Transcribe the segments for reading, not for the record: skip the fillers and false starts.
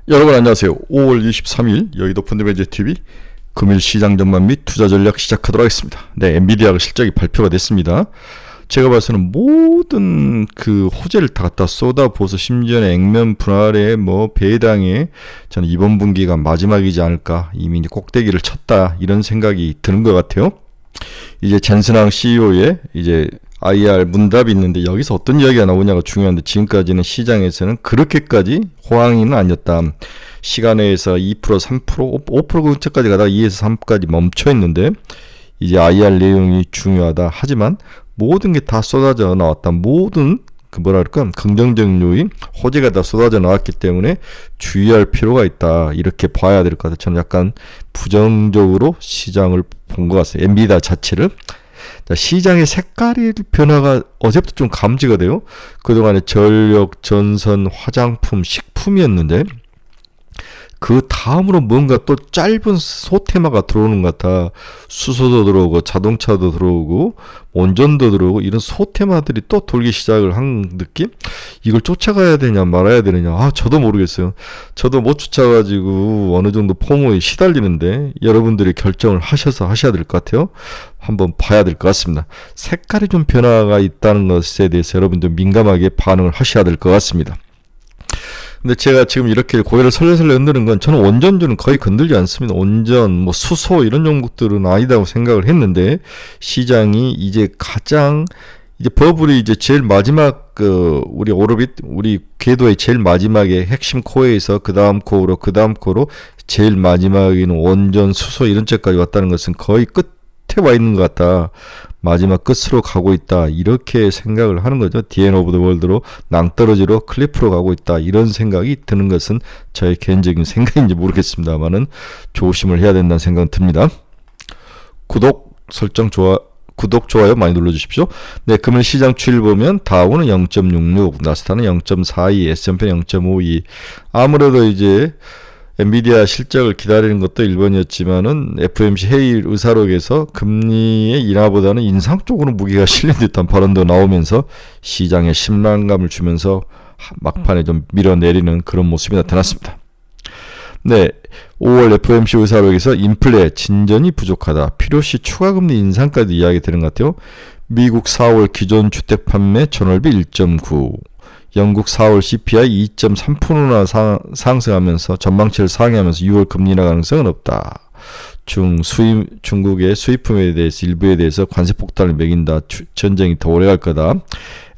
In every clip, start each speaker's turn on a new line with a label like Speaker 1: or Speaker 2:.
Speaker 1: 여러분 안녕하세요. 5월 23일 여의도 펀드매니저TV 금일 시장 전망 및 투자 전략 시작하도록 하겠습니다. 네, 엔비디아 실적이 발표가 됐습니다. 제가 봐서는 모든 그 호재를 다 갖다 쏟아부어서 심지어는 액면 분할에 배당에 저는 이번 분기가 마지막이지 않을까, 이미 이제 꼭대기를 쳤다, 이런 생각이 드는 것 같아요. 이제 젠슨항 CEO의 이제 IR 문답이 있는데 여기서 어떤 이야기가 나오냐가 중요한데, 지금까지는 시장에서는 그렇게까지 호황이는 아니었다. 시간에서 2%, 3%, 5% 근처까지 가다가 2에서 3까지 멈춰 있는데, 이제 IR 내용이 중요하다. 하지만 모든 게 다 쏟아져 나왔다. 모든 긍정적 요인, 호재가 다 쏟아져 나왔기 때문에 주의할 필요가 있다. 이렇게 봐야 될 것 같아요. 저는 약간 부정적으로 시장을 본 것 같아요. 엔비디아 자체를. 자, 시장의 색깔의 변화가 어제부터 좀 감지가 돼요. 그동안에 전력, 전선, 화장품, 식품이었는데 그 다음으로 뭔가 또 짧은 소테마가 들어오는 것 같아. 수소도 들어오고 자동차도 들어오고 원전도 들어오고 이런 소테마들이 또 돌기 시작을 한 느낌? 이걸 쫓아가야 되냐 말아야 되느냐, 저도 모르겠어요. 저도 못 쫓아가지고 어느 정도 포모에 시달리는데, 여러분들이 결정을 하셔서 하셔야 될 것 같아요. 한번 봐야 될 것 같습니다. 색깔이 좀 변화가 있다는 것에 대해서 여러분들 민감하게 반응을 하셔야 될 것 같습니다. 근데 제가 지금 이렇게 고개를 설레설레 흔드는 건, 저는 원전주는 거의 건들지 않습니다. 원전, 수소 이런 종목들은 아니다고 생각을 했는데, 시장이 이제 버블이 이제 제일 마지막 우리 오르빗, 우리 궤도의 제일 마지막에 핵심 코어에서 그 다음 코어로 제일 마지막에는 원전, 수소 이런 쪽까지 왔다는 것은 거의 끝에 와 있는 것 같다. 마지막 끝으로 가고 있다, 이렇게 생각을 하는 거죠. 디엔 오브 더 월드로 낭떠러지로 클리프로 가고 있다, 이런 생각이 드는 것은 저의 개인적인 생각인지 모르겠습니다만은 조심을 해야 된다는 생각은 듭니다. 구독, 좋아요 많이 눌러주십시오. 네, 금일 시장 추이를 보면 다우는 0.66, 나스닥은 0.42, S&P는 0.52. 아무래도 이제 엔비디아 실적을 기다리는 것도 1번이었지만은 FOMC 회의 의사록에서 금리의 인하보다는 인상 쪽으로 무게가 실린 듯한 발언도 나오면서 시장에 심란감을 주면서 막판에 좀 밀어내리는 그런 모습이 나타났습니다. 네, 5월 FOMC 의사록에서 인플레 진전이 부족하다, 필요시 추가 금리 인상까지 이야기되는 것 같아요. 미국 4월 기존 주택 판매 전월비 1.9, 영국 4월 CPI 2.3%나 상승하면서 전망치를 상회하면서 6월 금리 인하 가능성은 없다. 중국의 수입품에 대해서 일부에 대해서 관세 폭탄을 매긴다. 전쟁이 더 오래 갈 거다.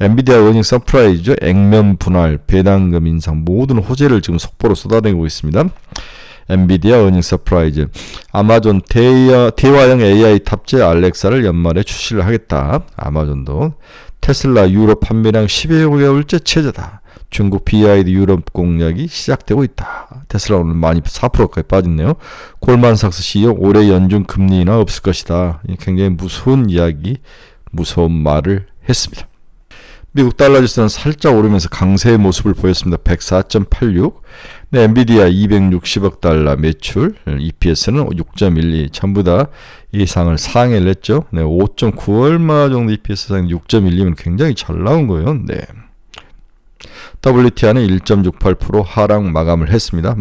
Speaker 1: 엔비디아 어닝 서프라이즈, 액면 분할, 배당금 인상, 모든 호재를 지금 속보로 쏟아내고 있습니다. 엔비디아 어닝 서프라이즈, 아마존 대화형 AI 탑재 알렉사를 연말에 출시를 하겠다. 아마존도. 테슬라 유럽 판매량 11개월째 최저다. 중국 BYD 유럽 공략이 시작되고 있다. 테슬라 오늘 많이 4%까지 빠졌네요. 골만삭스 CEO, 올해 연준 금리 인하 없을 것이다. 굉장히 무서운 이야기, 무서운 말을 했습니다. 미국 달러 지수는 살짝 오르면서 강세의 모습을 보였습니다. 104.86. 네, 엔비디아 260억 달러 매출, EPS는 6.12, 전부 다 예상을 상회를 했죠. 네, 5.9 얼마 정도 EPS 상위 6.12면 굉장히 잘 나온 거예요. 네. WTI는 1.68% 하락 마감을 했습니다.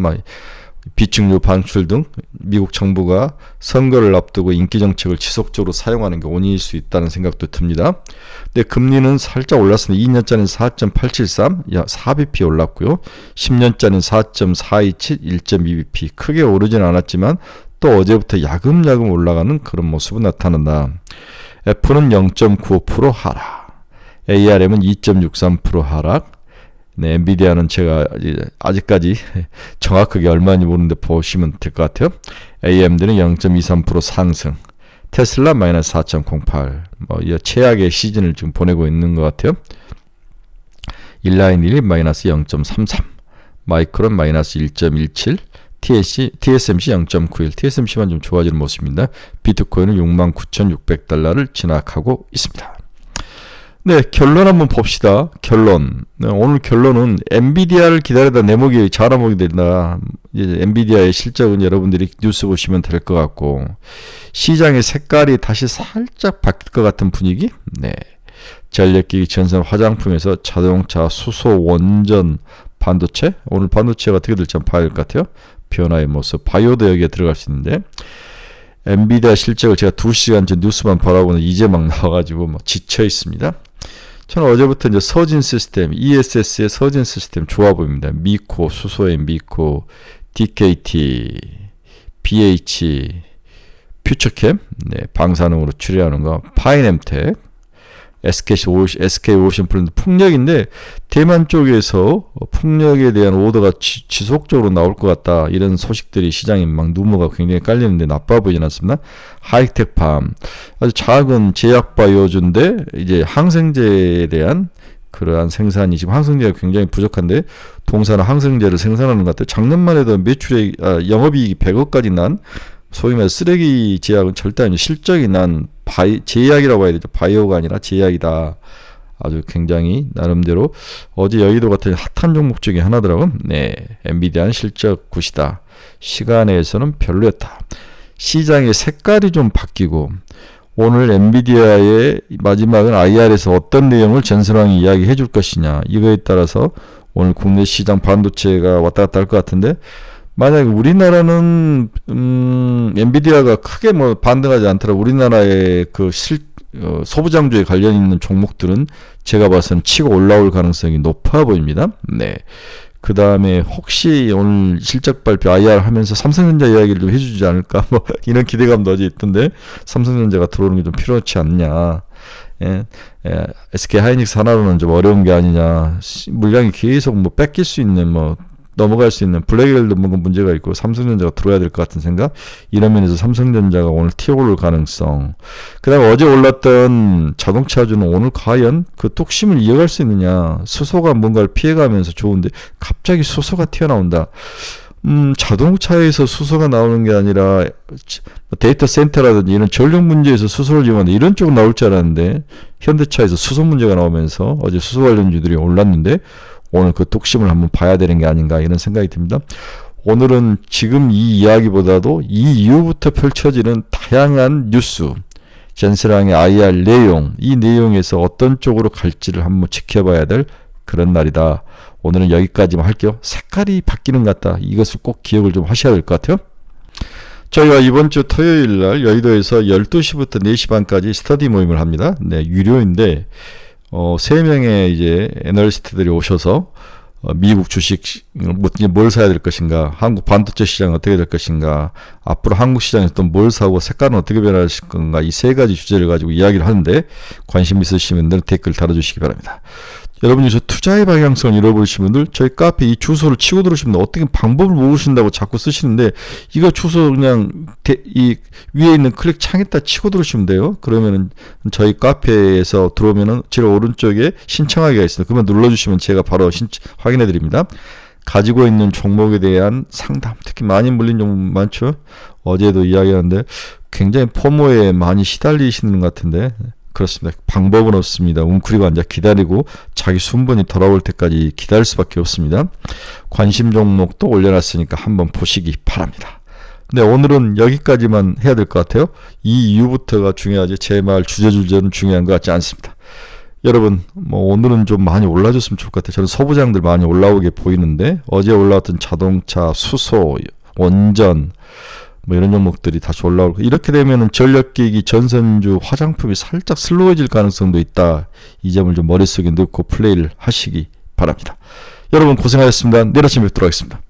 Speaker 1: 비축류 반출 등 미국 정부가 선거를 앞두고 인기 정책을 지속적으로 사용하는 게 원인일 수 있다는 생각도 듭니다. 네, 금리는 살짝 올랐습니다. 2년짜리는 4.873, 4bp 올랐고요. 10년짜리는 4.427, 1.2bp. 크게 오르진 않았지만 또 어제부터 야금야금 올라가는 그런 모습은 나타난다. F는 0.95% 하락, ARM은 2.63% 하락. 네, 엔비디아는 제가 아직까지 정확하게 얼마인지 모르는데 보시면 될 것 같아요. AMD는 0.23% 상승, 테슬라 마이너스 4.08, 최악의 시즌을 지금 보내고 있는 것 같아요. 인라인 1 마이너스 0.33, 마이크론 마이너스 1.17, TSMC 0.91, TSMC만 좀 좋아지는 모습입니다. 비트코인은 69,600달러를 진학하고 있습니다. 네, 결론 한번 봅시다. 결론. 네, 오늘 결론은 엔비디아를 기다리다 내 목이 자라목이 된다. 이제 엔비디아의 실적은 여러분들이 뉴스 보시면 될 것 같고, 시장의 색깔이 다시 살짝 바뀔 것 같은 분위기. 네, 전력기기, 전선, 화장품에서 자동차, 수소, 원전, 반도체. 오늘 반도체가 어떻게 될지 한번 봐야 될 것 같아요. 변화의 모습. 바이오도 여기에 들어갈 수 있는데, 엔비디아 실적을 제가 2시간째 뉴스만 바라보는 이제 막 나와가지고 막 지쳐 있습니다. 저는 어제부터 이제 서진 시스템, ESS의 서진 시스템 좋아 보입니다. 미코, 수소의 미코, DKT, BH, 퓨처캠, 네, 방사능으로 추리하는 거, 파이넴텍, SK오션플랜드 풍력인데, 대만 쪽에서 풍력에 대한 오더가 지속적으로 나올 것 같다. 이런 소식들이 시장에 막 누모가 굉장히 깔리는데 나빠 보이진 않습니다. 하이텍팜, 아주 작은 제약바이오주인데, 이제 항생제에 대한 그러한 생산이 지금 항생제가 굉장히 부족한데, 동사는 항생제를 생산하는 것 같아요. 작년만 해도 매출의, 영업이익이 100억까지 난, 소위 말해 쓰레기 제약은 절대 아니고 실적이 난 제약이라고 해야 되죠. 바이오가 아니라 제약이다. 아주 굉장히 나름대로 어제 여의도 같은 핫한 종목 중에 하나더라고요. 네, 엔비디아는 실적 굿이다. 시간에서는 별로였다. 시장의 색깔이 좀 바뀌고 오늘 엔비디아의 마지막은 IR에서 어떤 내용을 전선왕이 이야기해 줄 것이냐. 이거에 따라서 오늘 국내 시장 반도체가 왔다 갔다 할 것 같은데 만약에 우리나라는 엔비디아가 크게 뭐 반등하지 않더라도 우리나라의 그 소부장주에 관련 있는 종목들은 제가 봐서는 치고 올라올 가능성이 높아 보입니다. 네. 그 다음에 혹시 오늘 실적 발표 IR 하면서 삼성전자 이야기를 좀 해주지 않을까 뭐 이런 기대감도 어제 있던데 삼성전자가 들어오는 게 좀 필요치 않냐. SK 하이닉스 하나로는 좀 어려운 게 아니냐. 물량이 계속 뭐 뺏길 수 있는 뭐 넘어갈 수 있는 블랙웰도 뭔가 문제가 있고 삼성전자가 들어야 될 것 같은 생각. 이런 면에서 삼성전자가 오늘 튀어오를 가능성. 그 다음에 어제 올랐던 자동차주는 오늘 과연 그 뚝심을 이어갈 수 있느냐. 수소가 뭔가를 피해가면서 좋은데 갑자기 수소가 튀어나온다. 자동차에서 수소가 나오는 게 아니라 데이터 센터라든지 이런 전력 문제에서 수소를 이용하는데 이런 쪽으로 나올 줄 알았는데 현대차에서 수소 문제가 나오면서 어제 수소 관련주들이 올랐는데 오늘 그 뚝심을 한번 봐야 되는 게 아닌가 이런 생각이 듭니다. 오늘은 지금 이 이야기보다도 이 이후부터 펼쳐지는 다양한 뉴스, 전세랑의 IR 내용, 이 내용에서 어떤 쪽으로 갈지를 한번 지켜봐야 될 그런 날이다. 오늘은 여기까지만 할게요. 색깔이 바뀌는 것 같다. 이것을 꼭 기억을 좀 하셔야 될 것 같아요. 저희가 이번 주 토요일 날 여의도에서 12시부터 4시 반까지 스터디 모임을 합니다. 네, 유료인데 3명의 이제 애널리스트들이 오셔서 미국 주식 뭘 사야 될 것인가, 한국 반도체 시장은 어떻게 될 것인가, 앞으로 한국 시장에서 또 뭘 사고 색깔은 어떻게 변할 건가, 이 3가지 주제를 가지고 이야기를 하는데 관심 있으신 분들은 댓글 달아주시기 바랍니다. 여러분이 저 투자의 방향성을 잃어버리신 분들 저희 카페 이 주소를 치고 들어오시면 어떻게 방법을 모르신다고 자꾸 쓰시는데 이거 주소 그냥 이 위에 있는 클릭 창에다 치고 들어오시면 돼요. 그러면은 저희 카페에서 들어오면은 제일 오른쪽에 신청하기가 있어요. 그러면 눌러주시면 제가 바로 확인해 드립니다. 가지고 있는 종목에 대한 상담, 특히 많이 물린 종목 많죠. 어제도 이야기하는데 굉장히 포모에 많이 시달리시는 것 같은데 그렇습니다. 방법은 없습니다. 웅크리고 앉아 기다리고 자기 순번이 돌아올 때까지 기다릴 수밖에 없습니다. 관심 종목도 올려놨으니까 한번 보시기 바랍니다. 네, 오늘은 여기까지만 해야 될 것 같아요. 이 이후부터가 중요하지 제 말 주제주제는 중요한 것 같지 않습니다. 여러분 뭐 오늘은 좀 많이 올라줬으면 좋을 것 같아요. 저는 소부장들 많이 올라오게 보이는데 어제 올라왔던 자동차, 수소, 원전 뭐 이런 종목들이 다시 올라오고 이렇게 되면은 전력기기, 전선주, 화장품이 살짝 슬로워질 가능성도 있다. 이 점을 좀 머릿속에 넣고 플레이를 하시기 바랍니다. 여러분 고생하셨습니다. 내일 아침에 뵙도록 하겠습니다.